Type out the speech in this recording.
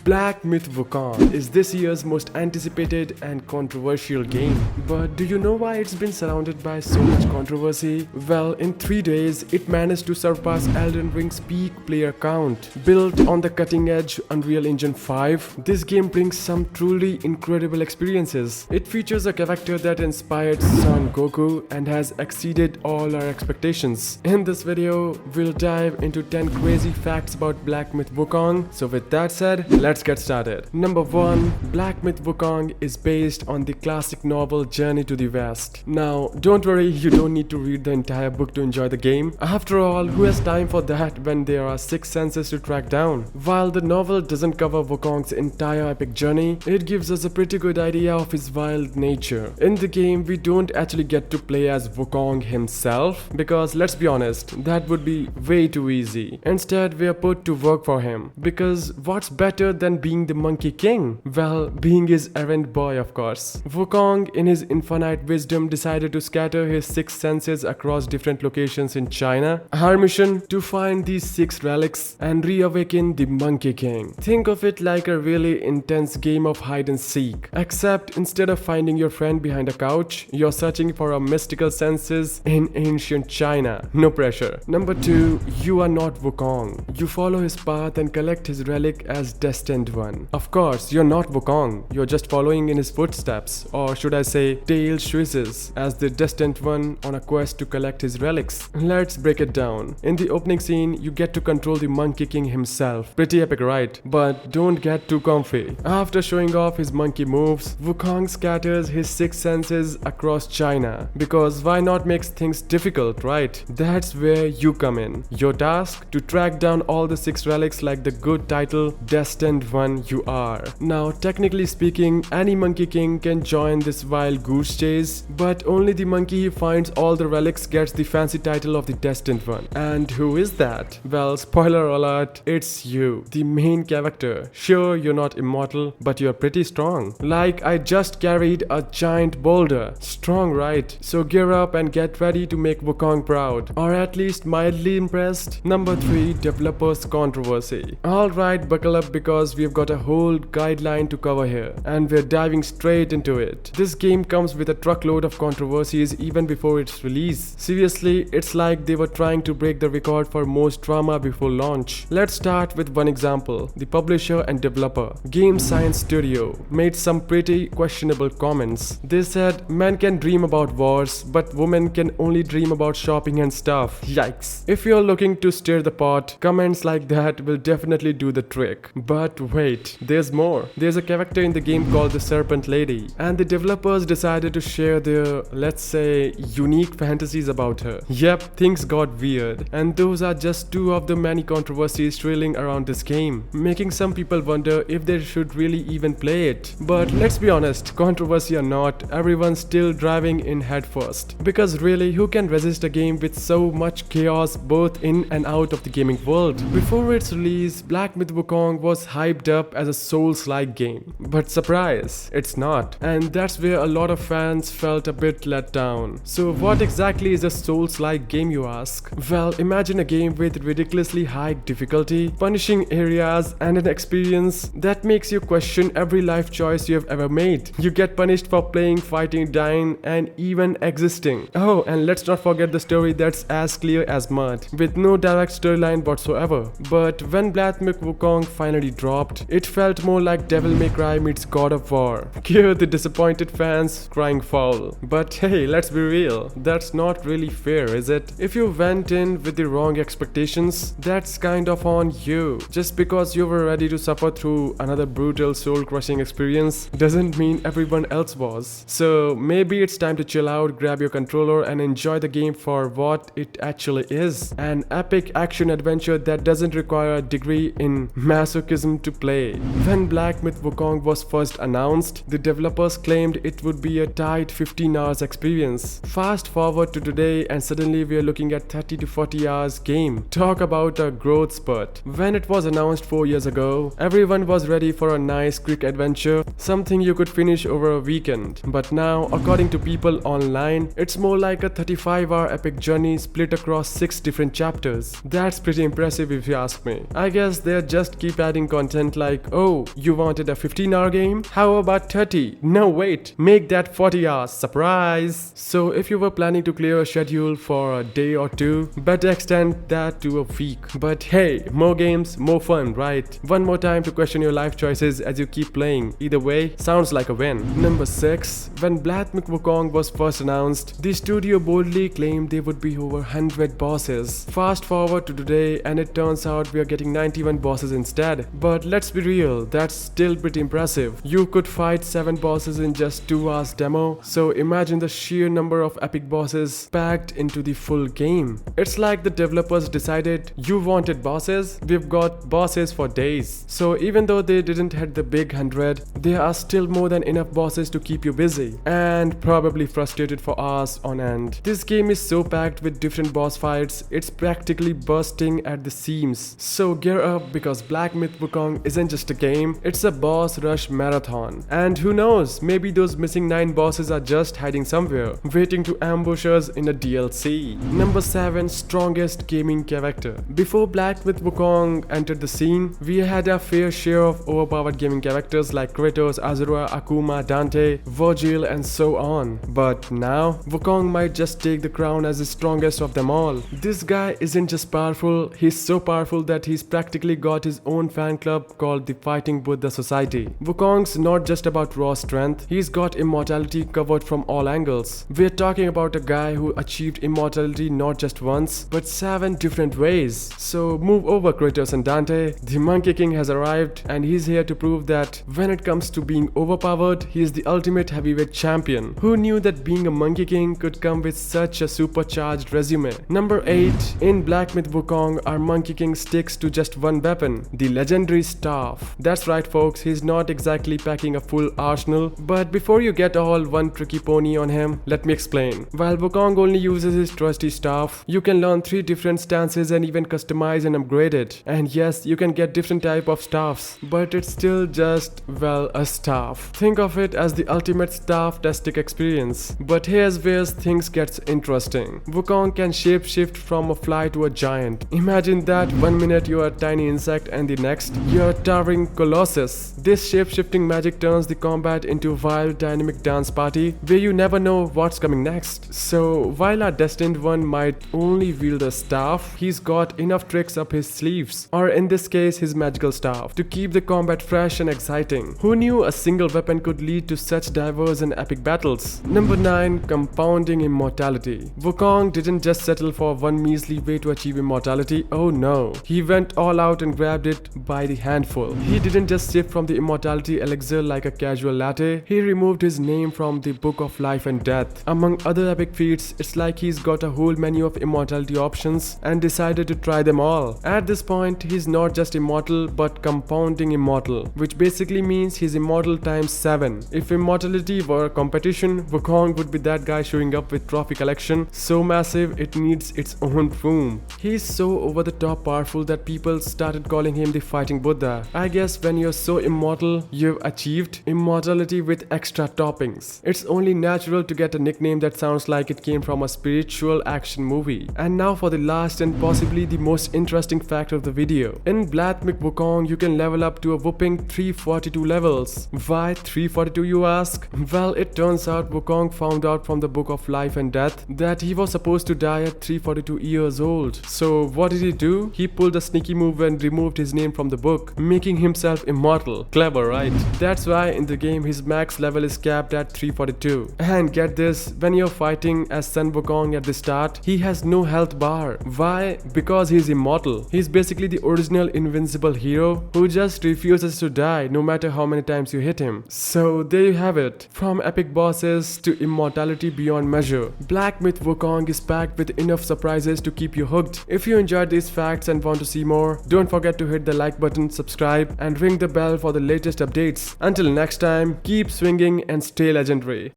Black Myth Wukong is this year's most anticipated and controversial game. But do you know why it's been surrounded by so much controversy? Well, in 3 days, it managed to surpass Elden Ring's peak player count. Built on the cutting-edge Unreal Engine 5, this game brings some truly incredible experiences. It features a character that inspired Son Goku and has exceeded all our expectations. In this video, we'll dive into 10 crazy facts about Black Myth Wukong. So with that said, let's get started. Number 1. Black Myth Wukong is based on the classic novel Journey to the West. Now, don't worry, you don't need to read the entire book to enjoy the game. After all, who has time for that when there are 6 senses to track down? While the novel doesn't cover Wukong's entire epic journey, it gives us a pretty good idea of his wild nature. In the game, we don't actually get to play as Wukong himself, because let's be honest, that would be way too easy. Instead, we are put to work for him, because what's better than being the Monkey King? Well, being his errand boy, of course. Wukong, in his infinite wisdom, decided to scatter his 6 senses across different locations in China. Our mission? To find these 6 relics and reawaken the Monkey King. Think of it like a really intense game of hide and seek. Except instead of finding your friend behind a couch, you're searching for a mystical senses in ancient China. No pressure. Number 2. You are not Wukong. You follow his path and collect his relic as Destined One. Of course, you're not Wukong. You're just following in his footsteps, or should I say, Tail's choices, as the Destined One on a quest to collect his relics. Let's break it down. In the opening scene, you get to control the Monkey King himself. Pretty epic, right? But don't get too comfy. After showing off his monkey moves, Wukong scatters his 6 senses across China. Because why not make things difficult, right? That's where you come in. Your task? To track down all the 6 relics like the good title Destined One you are. Now, technically speaking, any Monkey King can join this wild goose chase, but only the monkey who finds all the relics gets the fancy title of the Destined One. And who is that? Well, spoiler alert, it's you, the main character. Sure, you're not immortal, but you're pretty strong. Like, I just carried a giant boulder. Strong, right? So gear up and get ready to make Wukong proud, or at least mildly impressed. Number 3. Developers controversy. Alright, buckle up because we've got a whole guideline to cover here, and we're diving straight into it. This game comes with a truckload of controversies even before its release. Seriously, it's like they were trying to break the record for most drama before launch. Let's start with one example. The publisher and developer, Game Science Studio, made some pretty questionable comments. They said men can dream about wars, but women can only dream about shopping and stuff. Yikes. If you're looking to stir the pot, comments like that will definitely do the trick. But wait, there's more. There's a character in the game called the Serpent Lady, and the developers decided to share their, let's say, unique fantasies about her. Yep, things got weird, and those are just 2 of the many controversies swirling around this game, making some people wonder if they should really even play it. But let's be honest, controversy or not, everyone's still driving in headfirst. Because really, who can resist a game with so much chaos both in and out of the gaming world? Before its release, Black Myth Wukong was hyped up as a Souls-like game. But surprise, it's not. And that's where a lot of fans felt a bit let down. So what exactly is a Souls-like game, you ask? Well, imagine a game with ridiculously high difficulty, punishing areas, and an experience that makes you question every life choice you have ever made. You get punished for playing, fighting, dying, and even existing. Oh, and let's not forget the story that's as clear as mud, with no direct storyline whatsoever. But when Black Myth Wukong finally dropped, it felt more like Devil May Cry meets God of War. Hear the disappointed fans crying foul. But hey, let's be real, that's not really fair, is it? If you went in with the wrong expectations, that's kind of on you. Just because you were ready to suffer through another brutal soul-crushing experience doesn't mean everyone else was. So maybe it's time to chill out, grab your controller, and enjoy the game for what it actually is. An epic action adventure that doesn't require a degree in masochism to play. When Black Myth Wukong was first announced, the developers claimed it would be a tight 15 hours experience. Fast forward to today and suddenly we are looking at 30 to 40 hours game. Talk about a growth spurt. When it was announced 4 years ago, everyone was ready for a nice quick adventure, something you could finish over a weekend. But now, according to people online, it's more like a 35-hour epic journey split across 6 different chapters. That's pretty impressive if you ask me. I guess they're just keep adding content content like, oh, you wanted a 15-hour game? How about 30? No, wait, make that 40 hours, surprise! So if you were planning to clear a schedule for a day or two, better extend that to a week. But hey, more games, more fun, right? One more time to question your life choices as you keep playing. Either way, sounds like a win. Number 6. When Black Myth Wukong was first announced, the studio boldly claimed there would be over 100 bosses. Fast forward to today and it turns out we are getting 91 bosses instead. But let's be real, that's still pretty impressive. You could fight 7 bosses in just 2 hours demo, so imagine the sheer number of epic bosses packed into the full game. It's like the developers decided, you wanted bosses? We've got bosses for days. So even though they didn't hit the big 100, there are still more than enough bosses to keep you busy and probably frustrated for hours on end. This game is so packed with different boss fights, it's practically bursting at the seams. So gear up, because Black Myth Wukong isn't just a game, it's a boss rush marathon. And who knows, maybe those missing 9 bosses are just hiding somewhere, waiting to ambush us in a DLC. Number 7. Strongest gaming character. Before Black Myth Wukong entered the scene, we had a fair share of overpowered gaming characters like Kratos, Azura, Akuma, Dante, Virgil, and so on. But now, Wukong might just take the crown as the strongest of them all. This guy isn't just powerful, he's so powerful that he's practically got his own fan club called the Fighting Buddha Society. Wukong's not just about raw strength, he's got immortality covered from all angles. We're talking about a guy who achieved immortality not just once, but 7 different ways. So move over, Kratos and Dante. The Monkey King has arrived and he's here to prove that when it comes to being overpowered, he is the ultimate heavyweight champion. Who knew that being a Monkey King could come with such a supercharged resume? Number 8. In Black Myth Wukong, our Monkey King sticks to just one weapon, the legendary staff. That's right folks, he's not exactly packing a full arsenal. But before you get all one tricky pony on him, let me explain. While Wukong only uses his trusty staff, you can learn 3 different stances and even customize and upgrade it. And yes, you can get different type of staffs, but it's still just, well, a staff. Think of it as the ultimate staff-tastic experience. But here's where things gets interesting. Wukong can shapeshift from a fly to a giant. Imagine that, one minute you're a tiny insect and the next you're a towering colossus. This shapeshifting magic turns the combat into a wild dynamic dance party where you never know what's coming next. So while our destined one might only wield a staff, he's got enough tricks up his sleeves, or in this case his magical staff, to keep the combat fresh and exciting. Who knew a single weapon could lead to such diverse and epic battles? Number 9. Compounding immortality. Wukong didn't just settle for one measly way to achieve immortality, oh no. He went all out and grabbed it by the handful. He didn't just sip from the immortality elixir like a casual latte, he removed his name from the Book of Life and Death. Among other epic feats, it's like he's got a whole menu of immortality options and decided to try them all. At this point, he's not just immortal but compounding immortal, which basically means he's immortal times 7. If immortality were a competition, Wukong would be that guy showing up with trophy collection so massive it needs its own room. He's so over the top powerful that people started calling him the Fighting Buddha. I guess when you're so immortal, you've achieved immortality with extra toppings. It's only natural to get a nickname that sounds like it came from a spiritual action movie. And now for the last and possibly the most interesting fact of the video. In Black Myth Wukong, you can level up to a whopping 342 levels. Why 342, you ask? Well, it turns out Wukong found out from the Book of Life and Death that he was supposed to die at 342 years old. So what did he do? He pulled a sneaky move and removed his name from the book, making himself immortal. Clever, right? That's why in the game his max level is capped at 342. And get this, when you're fighting as Sun Wukong at the start, he has no health bar. Why? Because he's immortal. He's basically the original invincible hero who just refuses to die no matter how many times you hit him. So there you have it. From epic bosses to immortality beyond measure, Black Myth Wukong is packed with enough surprises to keep you hooked. If you enjoyed these facts and want to see more, don't forget to hit the like button, subscribe, and ring the bell for the latest updates. Until next time, keep swinging and stay legendary.